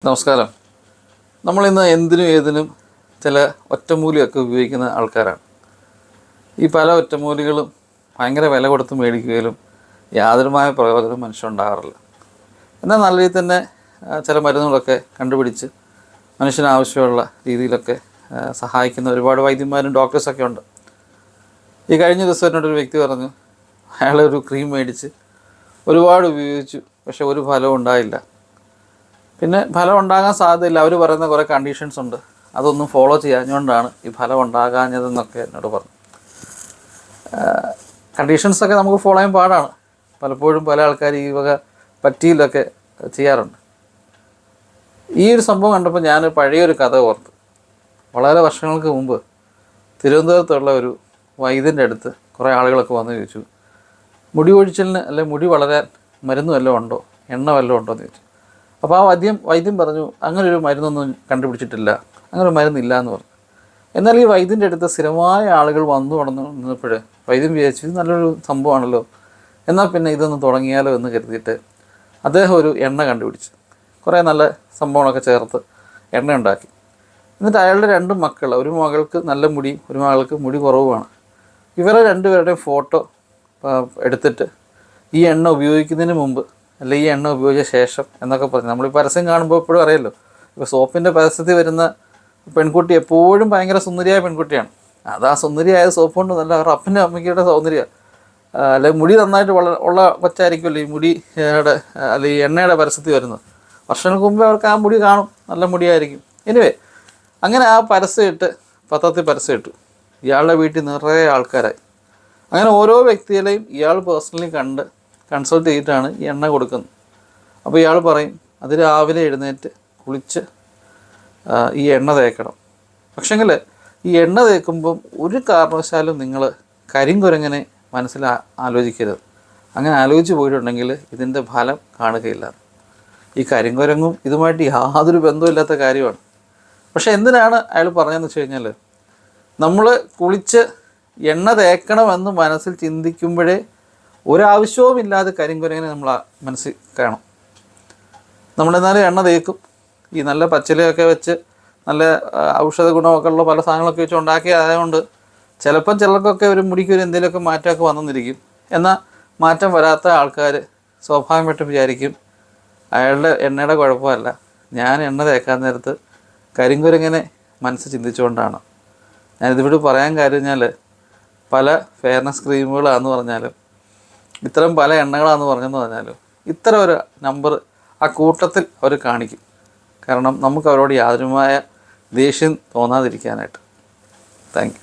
നമസ്കാരം. നമ്മളിന്ന് എന്തിനും ഏതിനും ചില ഒറ്റമൂലിയൊക്കെ ഉപയോഗിക്കുന്ന ആൾക്കാരാണ്. ഈ പല ഒറ്റമൂലികളും ഭയങ്കര വില കൊടുത്ത് മേടിക്കുകയും യാതൊരുമായ പ്രയോജനം മനുഷ്യനുണ്ടാകാറില്ല. എന്നാൽ നല്ല രീതിയിൽ തന്നെ ചില മരുന്നുകളൊക്കെ കണ്ടുപിടിച്ച് മനുഷ്യന് ആവശ്യമുള്ള രീതിയിലൊക്കെ സഹായിക്കുന്ന ഒരുപാട് വൈദ്യന്മാരും ഡോക്ടേഴ്സൊക്കെ ഉണ്ട്. ഈ കഴിഞ്ഞ ദിവസം എന്നോടൊരു വ്യക്തി പറഞ്ഞു, അയാളൊരു ക്രീം മേടിച്ച് ഒരുപാട് ഉപയോഗിച്ചു, പക്ഷെ ഒരു ഫലവും ഉണ്ടായില്ല. പിന്നെ ഫലം ഉണ്ടാകാൻ സാധ്യതയില്ല. അവർ പറയുന്ന കുറേ കണ്ടീഷൻസ് ഉണ്ട്, അതൊന്നും ഫോളോ ചെയ്യാഞ്ഞുകൊണ്ടാണ് ഈ ഫലം ഉണ്ടാകാഞ്ഞതെന്നൊക്കെ എന്നോട് പറഞ്ഞു. കണ്ടീഷൻസൊക്കെ നമുക്ക് ഫോളോ ചെയ്യാൻ പാടാണ്. പലപ്പോഴും പല ആൾക്കാർ ഈ വക പറ്റിയിലൊക്കെ ചെയ്യാറുണ്ട്. ഈ ഒരു സംഭവം കണ്ടപ്പോൾ ഞാൻ പഴയൊരു കഥ ഓർത്തു. വളരെ വർഷങ്ങൾക്ക് മുമ്പ് തിരുവനന്തപുരത്തുള്ള ഒരു വൈദ്യൻ്റെ അടുത്ത് കുറേ ആളുകളൊക്കെ വന്ന് ചോദിച്ചു, മുടി ഒഴിച്ചിലിന് അല്ലെങ്കിൽ മുടി വളരാൻ മരുന്ന് വല്ലതും ഉണ്ടോ, എണ്ണ വല്ലതും ഉണ്ടോ എന്ന് ചോദിച്ചു. അപ്പോൾ ആ വൈദ്യം പറഞ്ഞു, അങ്ങനെ ഒരു മരുന്നൊന്നും കണ്ടുപിടിച്ചിട്ടില്ല, അങ്ങനെ ഒരു മരുന്നില്ല എന്ന് പറഞ്ഞു. എന്നാൽ ഈ വൈദ്യൻ്റെ അടുത്ത് സ്ഥിരമായ ആളുകൾ വന്നു നിന്നപ്പോൾ വൈദ്യം വിചാരിച്ചു, ഇത് നല്ലൊരു സംഭവമാണല്ലോ, എന്നാൽ പിന്നെ ഇതൊന്ന് തുടങ്ങിയാലോ എന്ന് കരുതിയിട്ട് അദ്ദേഹം ഒരു എണ്ണ കണ്ടുപിടിച്ചു. കുറേ നല്ല സംഭവങ്ങളൊക്കെ ചേർത്ത് എണ്ണ ഉണ്ടാക്കി. എന്നിട്ട് അയാളുടെ 2 മക്കൾ, ഒരു മകൾക്ക് നല്ല മുടി, ഒരു മകൾക്ക് മുടി കുറവുമാണ്. ഇവരെ 2 പേരുടെയും ഫോട്ടോ എടുത്തിട്ട് ഈ എണ്ണ ഉപയോഗിക്കുന്നതിന് മുമ്പ് അല്ല ഈ എണ്ണ ഉപയോഗിച്ച ശേഷം എന്നൊക്കെ പറഞ്ഞു. നമ്മൾ ഈ പരസ്യം കാണുമ്പോൾ എപ്പോഴും അറിയാമല്ലോ, ഇപ്പോൾ സോപ്പിൻ്റെ പരസ്യത്തിൽ വരുന്ന പെൺകുട്ടി എപ്പോഴും ഭയങ്കര സുന്ദരിയായ പെൺകുട്ടിയാണ്. അത് ആ സുന്ദരിയായ സോപ്പ് കൊണ്ട് നല്ല അവരുടെ അപ്പൻ്റെ അമ്മയ്ക്കിയുടെ സൗന്ദര്യമാണ്. അല്ലെങ്കിൽ മുടി നന്നായിട്ട് ഉള്ള കൊച്ചായിരിക്കുമല്ലോ ഈ മുടിയുടെ അല്ലെങ്കിൽ ഈ എണ്ണയുടെ പരസ്യത്തിൽ വരുന്നത്. വർഷങ്ങൾക്ക് മുമ്പേ അവർക്ക് ആ മുടി കാണും, നല്ല മുടിയായിരിക്കും. എനിവേ, അങ്ങനെ ആ പത്രത്തിൽ പരസ്യം ഇട്ടു. ഇയാളുടെ വീട്ടിൽ നിറയെ ആൾക്കാരായി. അങ്ങനെ ഓരോ വ്യക്തികളെയും ഇയാൾ പേഴ്സണലി കൺസൾട്ട് ചെയ്തിട്ടാണ് ഈ എണ്ണ കൊടുക്കുന്നത്. അപ്പോൾ ഇയാൾ പറയും, അത് രാവിലെ എഴുന്നേറ്റ് കുളിച്ച് ഈ എണ്ണ തേക്കണം. പക്ഷെങ്കിൽ ഈ എണ്ണ തേക്കുമ്പം ഒരു കാരണവശാലും നിങ്ങൾ കരിങ്കുരങ്ങനെ മനസ്സിൽ ആലോചിക്കരുത്. അങ്ങനെ ആലോചിച്ച് പോയിട്ടുണ്ടെങ്കിൽ ഇതിൻ്റെ ഫലം കാണുകയില്ല. ഈ കരിങ്കുരങ്ങും ഇതുമായിട്ട് യാതൊരു ബന്ധമില്ലാത്ത കാര്യമാണ്. പക്ഷെ എന്തിനാണ് അയാൾ പറഞ്ഞതെന്ന് വെച്ച് കഴിഞ്ഞാൽ, നമ്മൾ കുളിച്ച് എണ്ണ തേക്കണമെന്ന് മനസ്സിൽ ചിന്തിക്കുമ്പോഴേ ഒരാവശ്യവുമില്ലാതെ കരിങ്കുരങ്ങനെ നമ്മൾ മനസ്സിൽ കാണും. നമ്മളെന്നാലും എണ്ണ തേക്കും. ഈ നല്ല പച്ചിലയൊക്കെ വെച്ച് നല്ല ഔഷധ ഗുണമൊക്കെ ഉള്ള പല സാധനങ്ങളൊക്കെ വെച്ച് ഉണ്ടാക്കിയതായതുകൊണ്ട് ചിലപ്പം ചിലർക്കൊക്കെ ഒരു മുടിക്ക് ഒരു എന്തെങ്കിലുമൊക്കെ മാറ്റമൊക്കെ വന്നെന്നിരിക്കും. എന്നാൽ മാറ്റം വരാത്ത ആൾക്കാർ സ്വാഭാവികമായിട്ടും വിചാരിക്കും, അയാളുടെ എണ്ണയുടെ കുഴപ്പമല്ല, ഞാൻ എണ്ണ തേക്കാൻ നേരത്ത് കരിങ്കുരങ്ങനെ മനസ്സ് ചിന്തിച്ചുകൊണ്ടാണ്. ഞാനിതിവിടെ പറയാൻ കാര്യം കഴിഞ്ഞാൽ, പല ഫെയർനെസ് ക്രീമുകളാണെന്ന് പറഞ്ഞാലും ഇത്തരം പല എണ്ണകളാണെന്ന് പറഞ്ഞാലും ഇത്തരം ഒരു നമ്പർ ആ കൂട്ടത്തിൽ അവർ കാണിക്കും. കാരണം നമുക്ക് അവരോട് യാതൊരുമായ ദേഷ്യം തോന്നാതിരിക്കാനായിട്ട്. Thank you.